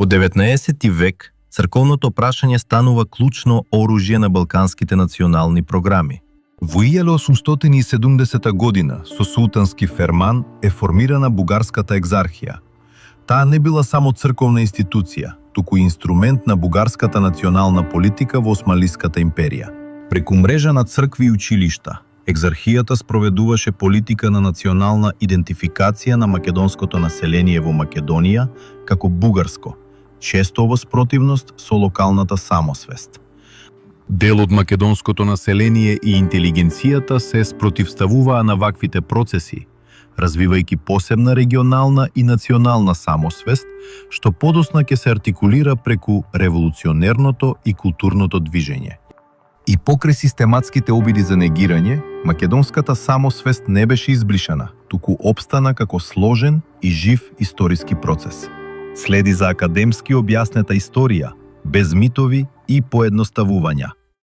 19 век црковното прашање станува клучно оружје на балканските национални програми. Во 1870 година со султански ферман е формирана бугарската екзархија. Таа не била само црковна институција, туку и инструмент на бугарската национална политика во Османлиската империја. Преку мрежа на цркви и училишта, екзархијата спроведуваше политика на национална идентификација на македонското население во Македонија како бугарско, често во спротивност со локалната самосвест. Дел од македонското население и интелигенцијата се спротивставуваа на ваквите процеси, развивајќи посебна регионална и национална самосвест, што подоцна ќе се артикулира преку револуционерното и културното движење. И покрај систематските обиди за негирање, македонската самосвест не беше изблишана, туку опстана како сложен и жив историски процес. Следи за академски објаснета историја, без митови и поедноставувања.